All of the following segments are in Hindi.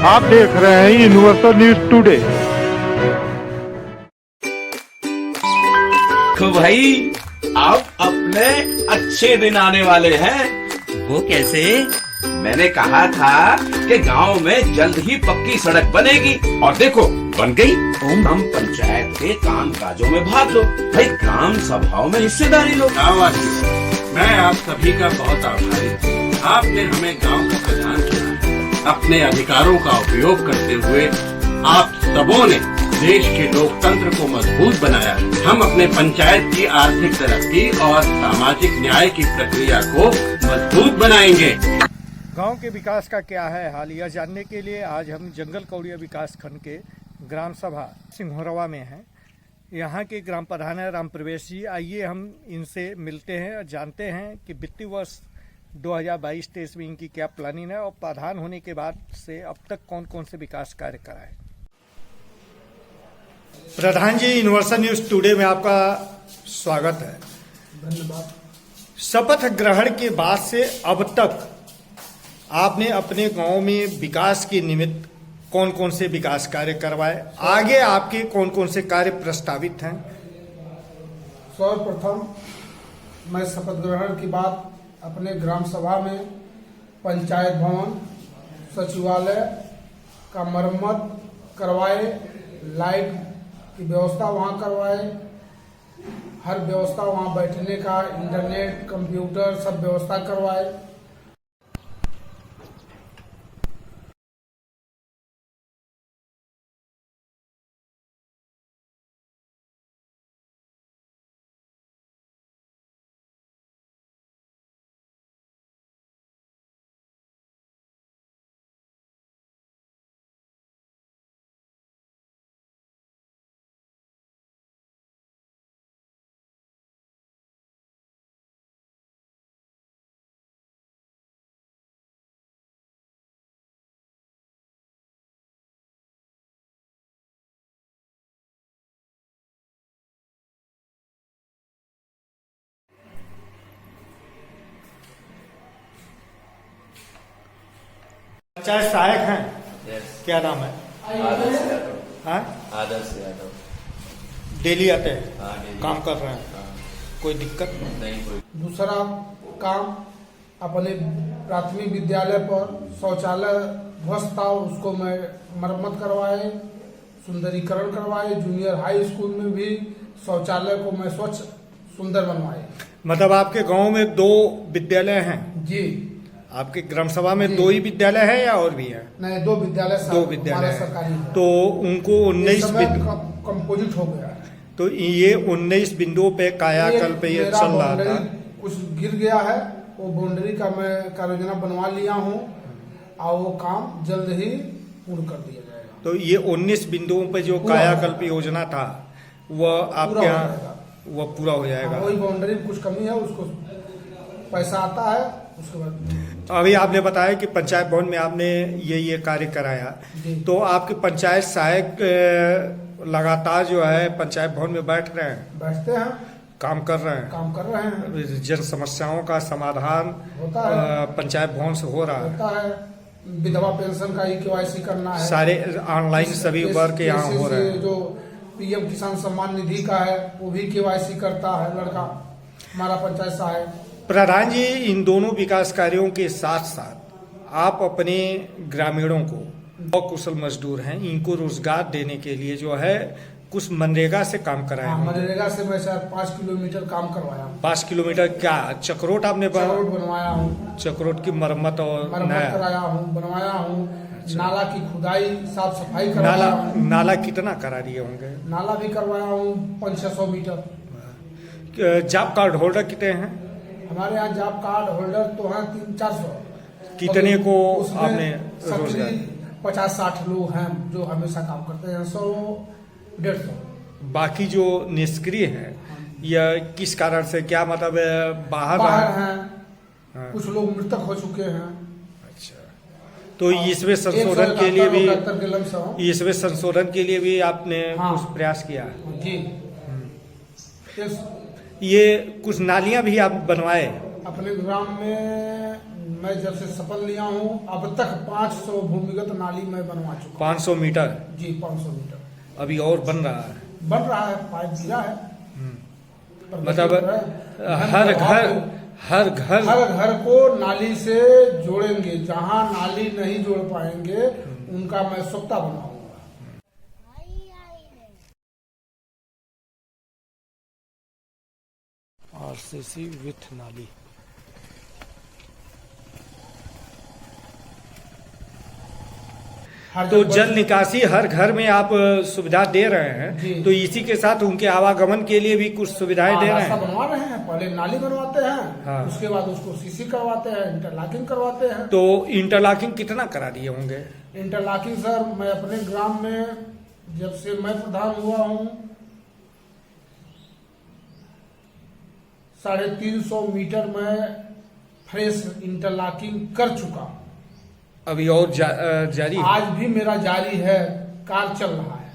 आप देख रहे हैं यूनिवर्सल न्यूज टुडे। तो भाई अब अपने अच्छे दिन आने वाले हैं। वो कैसे? मैंने कहा था कि गांव में जल्द ही पक्की सड़क बनेगी और देखो बन गई। हम पंचायत के काम काजों में भाग लो भाई, ग्राम सभाओं में हिस्सेदारी लो। मैं आप सभी का बहुत आभारी हूँ। आपने हमें गांव का प्रधान चुना। अपने अधिकारों का उपयोग करते हुए आप सबों ने देश के लोकतंत्र को मजबूत बनाया। हम अपने पंचायत की आर्थिक तरक्की और सामाजिक न्याय की प्रक्रिया को मजबूत बनाएंगे। गांव के विकास का क्या है हाल, यह जानने के लिए आज हम जंगल कौड़िया विकास खंड के ग्राम सभा सिंघोरवा में हैं। यहाँ के ग्राम प्रधान है राम प्रवेश जी। आइए हम इनसे मिलते हैं और जानते हैं कि वित्तीय वर्ष 2022-23 में इनकी क्या प्लानिंग है और प्रधान होने के बाद से अब तक कौन कौन से विकास कार्य कराए। प्रधान जी, यूनिवर्सल न्यूज टुडे में आपका स्वागत है। धन्यवाद। शपथ ग्रहण के बाद से अब तक आपने अपने गांव में विकास के निमित्त कौन कौन से विकास कार्य करवाए, आगे आपके कौन कौन से कार्य प्रस्तावित हैं? सर्वप्रथम मैं शपथ ग्रहण के बाद अपने ग्राम सभा में पंचायत भवन, सचिवालय का मरम्मत करवाए, लाइट की व्यवस्था वहाँ करवाए, हर व्यवस्था वहाँ बैठने का, इंटरनेट, कंप्यूटर सब व्यवस्था करवाए। पंचायत सहायक हैं? क्या नाम है? आदर्श यादव। हाँ, आदर्श यादव। डेली आते हैं? डेली काम कर रहे हैं? कोई दिक्कत नहीं कोई। दूसरा काम, अपने प्राथमिक विद्यालय पर शौचालय ध्वस्त था, उसको मैं मरम्मत करवाए, सुंदरीकरण करवाए। जूनियर हाई स्कूल में भी शौचालय को मैं स्वच्छ सुंदर बनवाए। मतलब आपके गांव में 2 विद्यालय हैं? जी। आपके ग्राम सभा में 2 ही विद्यालय है या और भी है? नहीं, 2 विद्यालय। 2 विद्यालय सरकारी है। तो उनको 19 कंपोजिट हो गया। तो ये 19 बिंदुओं पे कायाकल्प ये चल रहा था। कुछ गिर गया है, वो बाउंड्री का मैं कार्य योजना बनवा लिया हूँ और वो काम जल्द ही पूर्ण कर दिया जाएगा। तो ये 19 बिंदुओं पे जो कायाकल्प योजना था वह आपके यहाँ वह पूरा हो जाएगा? वही बाउंड्री में कुछ कमी है, उसको पैसा आता है उसके बाद। अभी आपने बताया कि पंचायत भवन में आपने ये कार्य कराया, तो आपके पंचायत सहायक लगातार जो है पंचायत भवन में बैठ रहे हैं? बैठते हैं, काम कर रहे हैं? काम कर रहे हैं। जन समस्याओं का समाधान होता है, पंचायत भवन से हो रहा होता है। विधवा पेंशन का KYC करना है, सारे ऑनलाइन सभी वर्क यहाँ हो रहे हैं। जो PM किसान सम्मान निधि का है वो भी KYC करता है लड़का, हमारा पंचायत सहायक। प्रधान जी, इन दोनों विकास कार्यों के साथ साथ आप अपने ग्रामीणों को कुशल मजदूर हैं, इनको रोजगार देने के लिए जो है कुछ मनरेगा से काम कराया? हाँ, मनरेगा से मैं शायद 5 किलोमीटर काम करवाया। 5 किलोमीटर क्या चक्रोट आपने चक्रोट बनवाया हूँ, चक्रोट की मरम्मत और कराया हूँ, बनवाया हूँ। नाला की खुदाई, साफ सफाई नाला करवाया। नाला कितना करा दिए होंगे? नाला भी करवाया हूँ 500-600 मीटर। जॉब कार्ड होल्डर कितने हैं हमारे यहाँ? जॉब कार्ड होल्डर तो हैं 300-400। कितने को आपने रोजगार? 50-60 लोग हैं जो हमेशा काम करते हैं, 100-150। बाकी जो निष्क्रिय है या किस कारण से, क्या मतलब बाहर हैं? हाँ। कुछ लोग मृतक हो चुके हैं। अच्छा, तो इसमें संशोधन के लिए भी इसमें संशोधन के लिए भी आपने कुछ प्रयास किया? जी। ये कुछ नालियां भी आप बनवाए? अपने ग्राम में मैं जब से शपथ लिया हूँ अब तक 500 भूमिगत नाली मैं बनवा चुका हूँ। 500 मीटर जी 500 मीटर अभी और बन रहा है। बन रहा है, पाइप गिरा है। मतलब हर घर को नाली से जोड़ेंगे। जहाँ नाली नहीं जोड़ पाएंगे उनका मैं सोख्ता बनाऊंगा। आरसीसी विथ नाली। तो जल निकासी हर घर में आप सुविधा दे रहे हैं, तो इसी के साथ उनके आवागमन के लिए भी कुछ सुविधाएं दे रहे हैं। बनवा रहे हैं, पहले नाली बनवाते हैं। हाँ। उसके बाद उसको सीसी करवाते हैं, इंटरलॉकिंग करवाते हैं। तो इंटरलॉकिंग कितना करा दिए होंगे? इंटरलॉकिंग सर मैं अपने ग्राम में जब से मैं प्रधान हुआ हूँ 350 मीटर में फ्रेश इंटरलॉकिंग कर चुका हूँ। अभी और जारी आज भी मेरा जारी है, कार्य चल रहा है।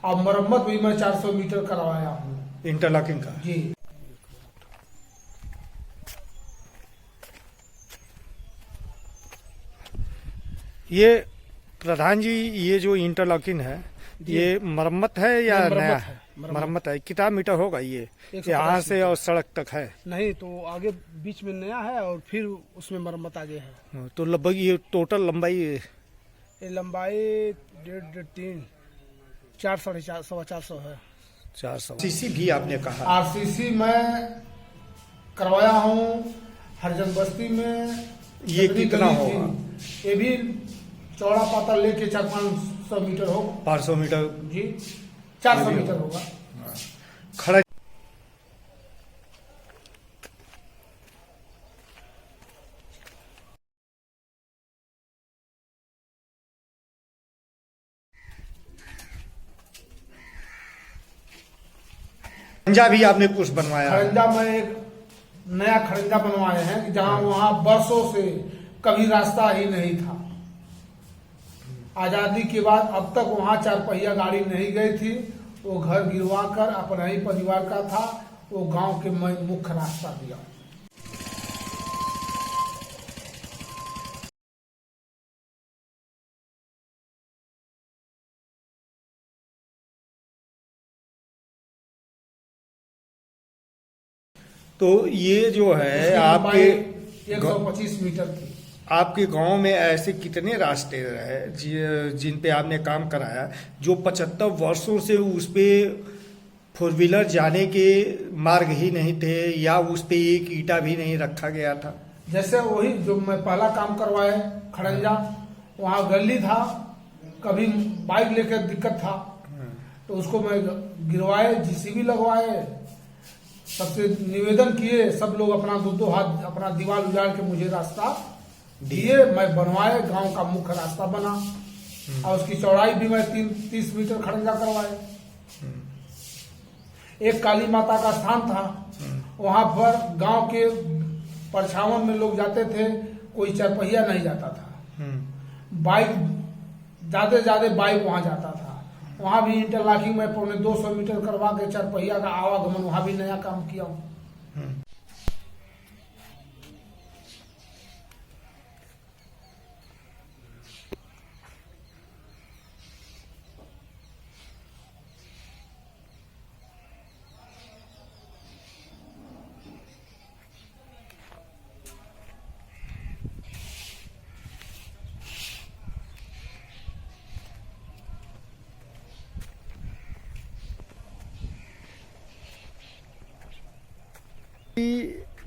अब मरम्मत भी मैं 400 मीटर करवाया हूँ इंटरलॉकिंग का। जी ये प्रधान जी, ये जो इंटरलॉकिंग है ये मरम्मत है या नया है? मरम्मत है। कितना मीटर होगा ये यहाँ से और सड़क तक है? नहीं, तो आगे बीच में नया है और फिर उसमें मरम्मत आगे है। तो लगभग ये टोटल लंबाई? ये लंबाई 1.5-3 4 450 है। 400 सीसी भी आपने कहा? आरसीसी मैं करवाया हूँ हरजन बस्ती में। ये कितना होगा? ये भी चौड़ा पाता लेके 400-500 मीटर हो। 500 मीटर जी 400 मीटर होगा। खड़ा खरंजा भी आपने कुछ बनवाया? खरंजा में एक नया खरंजा बनवाए हैं कि जहाँ वहाँ बरसों से कभी रास्ता ही नहीं था। आजादी के बाद अब तक वहाँ 4 पहिया गाड़ी नहीं गई थी। वो घर गिरवा कर अपना ही परिवार का था, वो गांव के मैं मुख्य रास्ता दिया। तो ये जो है आपके 125 मीटर की। आपके गांव में ऐसे कितने रास्ते हैं जिन पे आपने काम कराया जो 75 वर्षों से उस पे 4 व्हीलर जाने के मार्ग ही नहीं थे या उस पे एक ईंटा भी नहीं रखा गया था? जैसे वही जो मैं पहला काम करवाए खड़ंजा, वहाँ गली था, कभी बाइक लेकर दिक्कत था तो उसको मैं गिरवाए, जीसीबी लगवाए, सबसे निवेदन किए, सब लोग अपना 2-2 हाथ अपना दीवार उजाड़ के मुझे रास्ता दिए, मैं बनवाए, गांव का मुख्य रास्ता बना। और उसकी चौड़ाई भी मैं 30 मीटर खड़ंजा करवाए। एक काली माता का स्थान था, वहां पर गांव के परछावन में लोग जाते थे, कोई 4 पहिया नहीं जाता था। बाइक ज्यादा बाइक वहां जाता था। वहां भी इंटरलॉकिंग में 250 मीटर करवा के 4 पहिया का आवागमन वहां भी नया काम किया हूँ।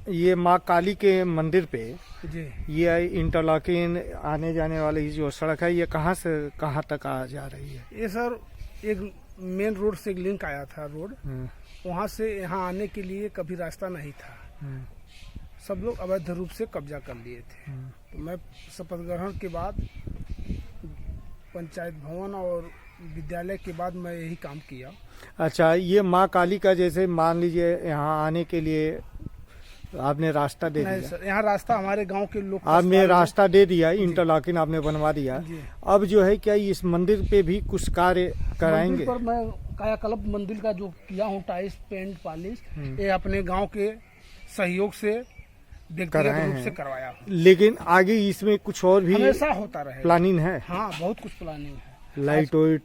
ये माँ काली के मंदिर पे जी ये इंटरलॉकिंग आने जाने वाली जो सड़क है ये कहाँ से कहाँ तक आ जा रही है? ये सर एक मेन रोड से एक लिंक आया था रोड, वहाँ से यहाँ आने के लिए कभी रास्ता नहीं था। सब लोग अवैध रूप से कब्जा कर लिए थे। तो मैं शपथ ग्रहण के बाद पंचायत भवन और विद्यालय के बाद मैं यही काम किया। अच्छा, ये माँ काली का जैसे मान लीजिए यहाँ आने के लिए आपने रास्ता दे दिया? सर, यहाँ रास्ता हमारे गांव के लोग आपने रास्ता दे दिया, इंटरलॉकिंग आपने बनवा दिया। अब जो है क्या इस मंदिर पे भी कुछ कार्य कराएंगे? पर मैं कायाकल्प मंदिर का जो किया हूँ, टाइल्स पेंट पॉलिश, ये अपने गांव के सहयोग से व्यक्तिगत कराए रूप हैं। से करवाया हूँ। लेकिन आगे इसमें कुछ और भी हमेशा होता रहे। प्लानिंग है? हाँ, बहुत कुछ प्लानिंग है। लाइट वाइट,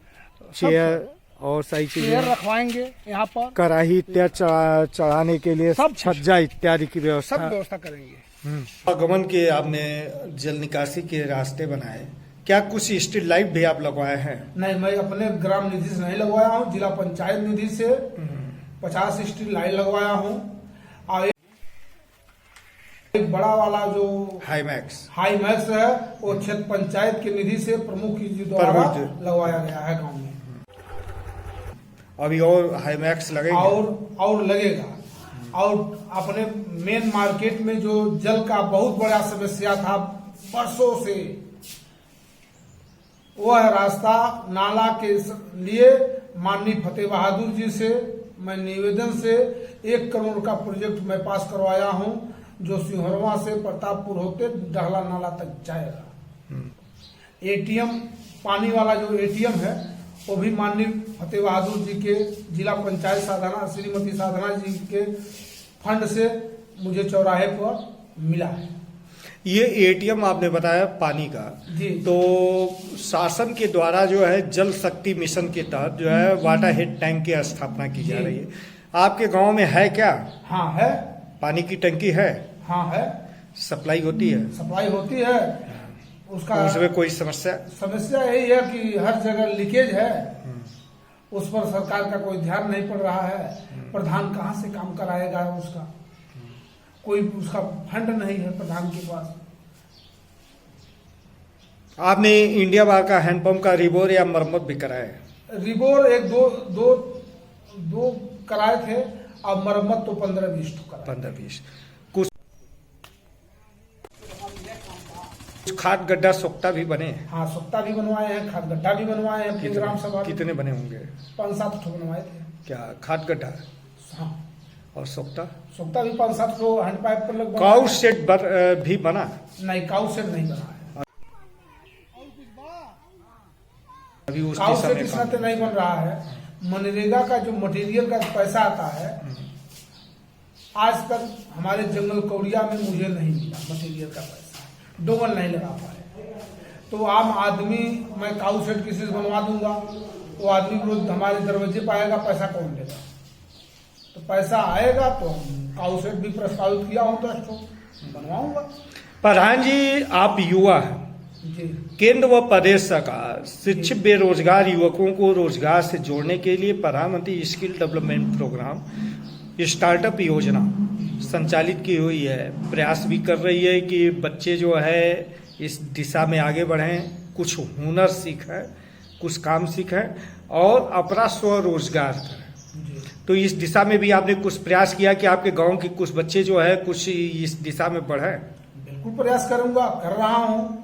चेयर और सारी चेयर चीजें, रखवाएंगे यहाँ पर, कढ़ाई इत्यादि चढ़ाने के लिए, सब छज्जा इत्यादि की सब व्यवस्था। व्यवस्था करेंगे। आगमन के आपने जल निकासी के रास्ते बनाए, क्या कुछ स्ट्रीट लाइट भी आप लगवाए हैं? नहीं, मैं अपने ग्राम निधि से नहीं लगवाया हूँ, जिला पंचायत निधि से 50 स्ट्रीट लाइट लगवाया हूँ। और एक बड़ा वाला जो हाई मैक्स हाई मैक्स है वो क्षेत्र पंचायत के निधि से प्रमुख जी द्वारा प्रमुख जी। लगवाया गया है गांव में। अभी और हाई मैक्स लगेंगे? और लगेगा। और अपने मेन मार्केट में जो जल का बहुत बड़ा समस्या था वर्षों से, वह रास्ता नाला के लिए माननीय फतेह बहादुर जी से मैं निवेदन से 1 करोड़ का प्रोजेक्ट मैं पास करवाया हूं, जो सिंहरवा से प्रतापपुर होते डहला नाला तक जाएगा। एटीएम, पानी वाला जो एटीएम है वो भी माननीय फतेह बहादुर जी के जिला पंचायत साधना श्रीमती साधना जी के फंड से मुझे चौराहे पर मिला है। ये एटीएम आपने बताया पानी का जी। तो शासन के द्वारा जो है जल शक्ति मिशन के तहत जो है वाटर हेड टैंक की स्थापना की जा जी। रही है। आपके गांव में है क्या? हाँ है। पानी की टंकी है? हाँ है। सप्लाई होती है? सप्लाई होती है। उसका उसमें कोई समस्या? समस्या यही है कि हर जगह लीकेज है, उस पर सरकार का कोई ध्यान नहीं पड़ रहा है। प्रधान कहाँ से काम कराएगा उसका? कोई उसका फंड नहीं है प्रधान के पास। आपने इंडिया बार का हैंडपंप का रिबोर या मरम्मत भी कराया है? रिबोर एक दो कराए थे, अब मरम्मत तो 15-20 कराए। 15-20 कुछ खाद गड्ढा सोख्ता भी बने हैं? हाँ, सोख्ता भी बनवाए हैं, खाद गड्ढा भी बनवाए हैं। अपनी ग्राम सभा में कितने बने होंगे? 5-7 ठो बनवाए थे। क्या खाद गड्ढा हाँ, और सोख्ता? सोख्ता भी 5-7 ठो हैंडपाइप पर लग काउ सेट भी बना? नहीं, काउ सेट नहीं बना है। अभी उस काउ दिशा सेट में इस काम। नाते नहीं बन रहा है। मनरेगा का जो मटेरियल का पैसा आता है, आज तक हमारे जंगल कौड़िया में मुझे नहीं मिला मटेरियल का पैसा, डोंगल नहीं लगा पाए। तो आम आदमी, मैं काउ सेट किसी से बनवा दूंगा, वो आदमी रोज हमारे दरवाजे पर आएगा, पैसा कौन देगा? तो पैसा आएगा तो हम काउ सेट भी प्रस्तावित किया हूँ, 10 ठो बनवाऊंगा। प्रधान जी, आप युवा हैं, जी। केंद्र व प्रदेश सरकार शिक्षित बेरोजगार युवकों को रोजगार से जोड़ने के लिए प्रधानमंत्री स्किल डेवलपमेंट प्रोग्राम स्टार्टअप योजना संचालित की हुई है। प्रयास भी कर रही है कि बच्चे जो है इस दिशा में आगे बढ़ें, कुछ हुनर सीखें, कुछ काम सीखें और अपना स्वरोजगार करें। तो इस दिशा में भी आपने कुछ प्रयास किया कि आपके गांव के कुछ बच्चे जो है कुछ इस दिशा में बढ़ें? बिल्कुल प्रयास करूंगा, कर रहा हूँ।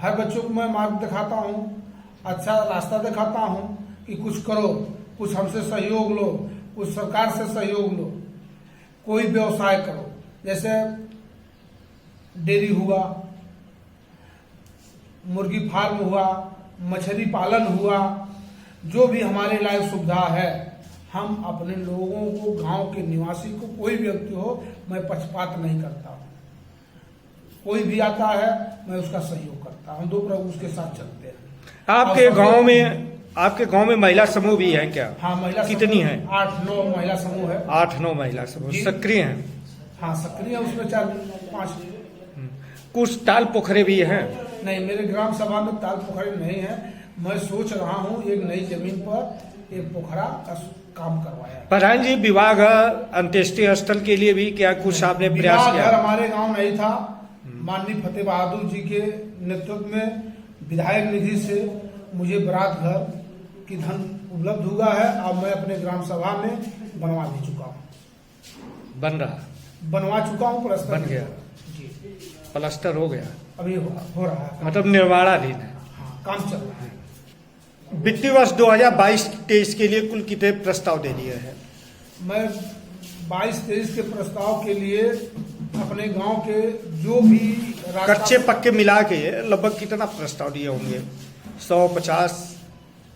हर बच्चों को मैं मार्ग दिखाता हूँ, अच्छा रास्ता दिखाता हूँ कि कुछ करो, कुछ हमसे सहयोग लो, कुछ सरकार से सहयोग लो, कोई व्यवसाय करो। जैसे डेयरी हुआ, मुर्गी फार्म हुआ, मछली पालन हुआ, जो भी हमारे लायक सुविधा है, हम अपने लोगों को, गांव के निवासी को, कोई व्यक्ति हो, मैं पक्षपात नहीं करता हूँ। कोई भी आता है मैं उसका सहयोग करता हूँ, 2 प्रभु उसके साथ चलते हैं। आपके गांव में महिला समूह भी है क्या? हाँ, महिला कितनी है? 8-9 महिला समूह है। 8-9 महिला समूह जी। सक्रिय हैं? हाँ, सक्रिय है, उसमें 4-5। कुछ ताल पोखरे भी हैं? नहीं, मेरे ग्राम सभा में ताल पोखरे नहीं है। मैं सोच रहा हूँ एक नई जमीन पर एक पोखरा का काम करवाया। प्रधान जी, विवाह घर, अंत्येष्टि स्थल के लिए भी क्या कुछ आपने प्रयास विवाह किया? घर हमारे गांव नहीं था। माननीय फतेह बहादुर जी के नेतृत्व में विधायक निधि से मुझे बरात घर की धन उपलब्ध हुआ है और मैं अपने ग्राम सभा में बनवा भी चुका हूँ। बनवा चुका हूँ, प्लस्तर बन गया? जी, प्लास्टर हो गया? अभी हो रहा है। मतलब निर्माणाधीन है? हाँ, काम चल रहा है। वित्तीय वर्ष 2022-23 के लिए कुल कितने प्रस्ताव दे दिए हैं? मैं 22-23 के प्रस्ताव के लिए अपने गांव के जो भी कच्चे पक्के मिला के लगभग कितना प्रस्ताव दिए होंगे? 100-50?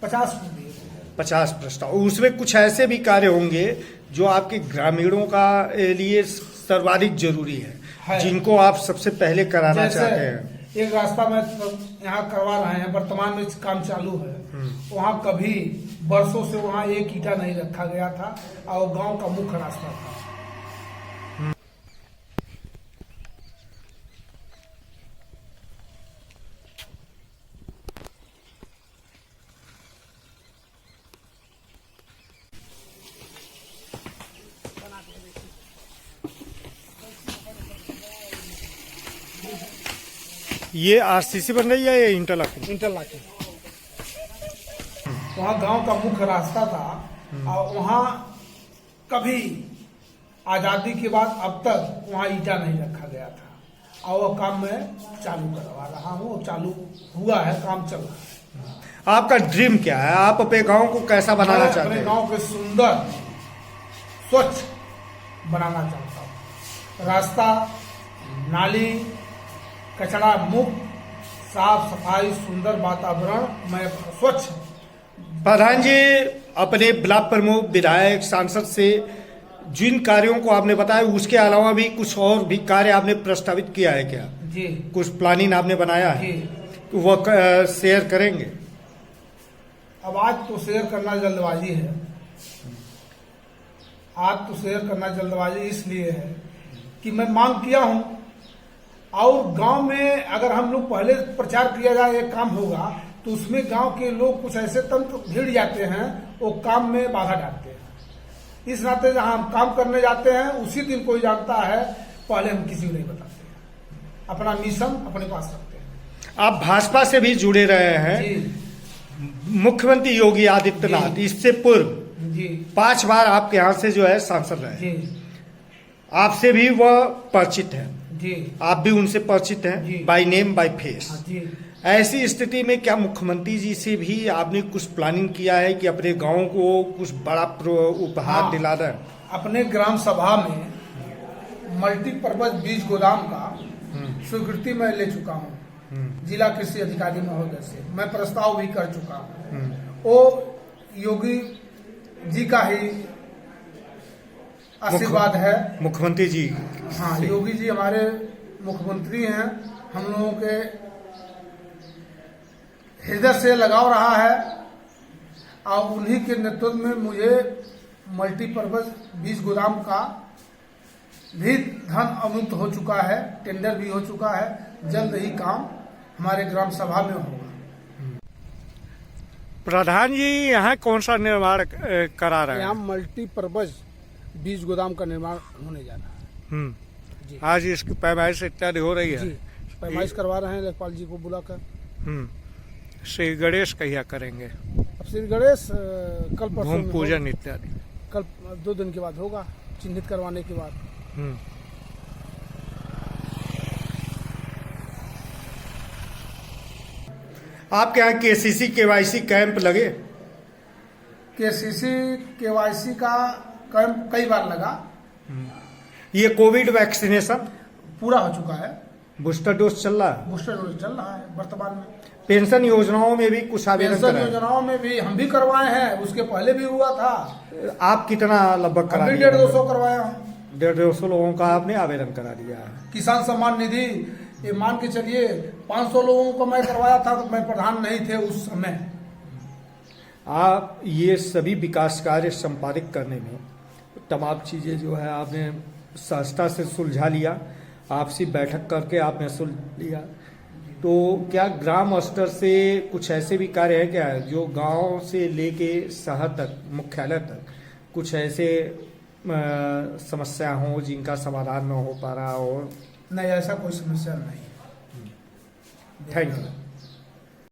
50 प्रस्ताव। उसमें कुछ ऐसे भी कार्य होंगे जो आपके ग्रामीणों का लिए सर्वाधिक जरूरी है, है। जिनको आप सबसे पहले कराना जैसे चाहते हैं? एक रास्ता में यहाँ करवा रहे हैं, वर्तमान में काम चालू है। वहाँ कभी बरसों से वहाँ एक ईंटा नहीं रखा गया था और गांव का मुख्य रास्ता था। ये आरसीसी बन रही है या इंटरलॉकिंग? इंटरलॉकिंग। वहाँ गांव का मुख्य रास्ता था और वहाँ कभी आजादी के बाद अब तक वहाँ ईंटा नहीं रखा गया था और वह काम मैं चालू करवा रहा हूँ। चालू हुआ है, काम चल रहा है। आपका ड्रीम क्या है? आप अपने गांव को कैसा बनाना मैं चाहते अपने हैं? गांव को सुंदर स्वच्छ बनाना चाहता हूँ। रास्ता, नाली, कचरा मुक्त, साफ सफाई, सुंदर वातावरण, मैं स्वच्छ। प्रधान जी, अपने ब्लॉक प्रमुख, विधायक, सांसद से जिन कार्यों को आपने बताया उसके अलावा भी कुछ और भी कार्य आपने प्रस्तावित किया है क्या? जी कुछ प्लानिंग आपने बनाया है? जी। वो शेयर करेंगे? अब आज तो शेयर करना जल्दबाजी है। आज तो शेयर करना जल्दबाजी इसलिए है कि मैं मांग किया हूं और गांव में अगर हम लोग पहले प्रचार किया जाए एक काम होगा तो उसमें गांव के लोग कुछ ऐसे तंत्र भिड़ जाते हैं, वो काम में बाधा डालते हैं। इस नाते जहां हम काम करने जाते हैं उसी दिन कोई जानता है, पहले हम किसी को नहीं बताते हैं। अपना मिशन अपने पास रखते हैं। आप भाजपा से भी जुड़े रहे हैं। जी मुख्यमंत्री योगी आदित्यनाथ जी। इससे पूर्व जी 5 बार आपके यहाँ से जो है सांसद रहे, जी आपसे भी वह परिचित है, जी आप भी उनसे परिचित जी। हैं बाय नेम बाय फेस। हाँ जी। ऐसी स्थिति में क्या मुख्यमंत्री जी से भी आपने कुछ प्लानिंग किया है कि अपने गांव को कुछ बड़ा उपहार हाँ। दिला दें? अपने ग्राम सभा में मल्टीपर्पज बीज गोदाम का स्वीकृति मैं ले चुका हूँ जिला कृषि अधिकारी महोदय से। मैं प्रस्ताव भी कर चुका हूँ। वो योगी जी का ही आशीर्वाद है। मुख्यमंत्री जी? हाँ, योगी जी हमारे मुख्यमंत्री हैं। हम लोगों के हृदय से लगाव रहा है और उन्हीं के नेतृत्व में मुझे मल्टीपर्पज बीज गोदाम का भी धन अवमुक्त हो चुका है, टेंडर भी हो चुका है। जल्द ही काम हमारे ग्राम सभा में होगा। प्रधान जी, यहाँ कौन सा निर्माण करा रहे यहाँ हैं? मल्टीपर्पज बीज गोदाम का निर्माण होने जा रहा है। जी। आज इसकी पैमाइश इत्यादि हो रही है? जी, पैमाइश करवा रहे हैं लेखपाल जी को बुलाकर। श्री गणेश कहिया करेंगे? अब श्री गणेश कल परसों भूमि में पूजन होगा। इत्यादि? कल 2 दिन के बाद होगा, चिन्हित करवाने के बाद। आपके यहाँ केसीसी केवाईसी कैंप लगे? केसीसी केवाईसी का कैंप कई बार लगा। ये कोविड वैक्सीनेशन पूरा हो चुका है। बूस्टर डोज चल रहा है? बूस्टर डोज चल रहा है वर्तमान में। पेंशन योजनाओं में भी कुछ आवेदन पेंशन कराए? योजनाओं में भी हम भी करवाए हैं, उसके पहले भी हुआ था। आप कितना लगभग करा अभी दिया? 150 करवाया हूँ। 150 लोगों का आपने आवेदन करा दिया है। किसान सम्मान निधि, ये मान के चलिए 500 लोगों को मैं करवाया था, तो मैं प्रधान नहीं थे उस समय। आप ये सभी विकास कार्य संपादित करने में तमाम चीज़ें जो है आपने सहजता से सुलझा लिया, आपसी बैठक करके आपने सुलझ लिया। तो क्या ग्राम स्तर से कुछ ऐसे भी कार्य है क्या जो गांव से लेके शहर तक, मुख्यालय तक कुछ ऐसे समस्या हो जिनका समाधान न हो पा रहा हो? नहीं, ऐसा कोई समस्या नहीं। Thank you.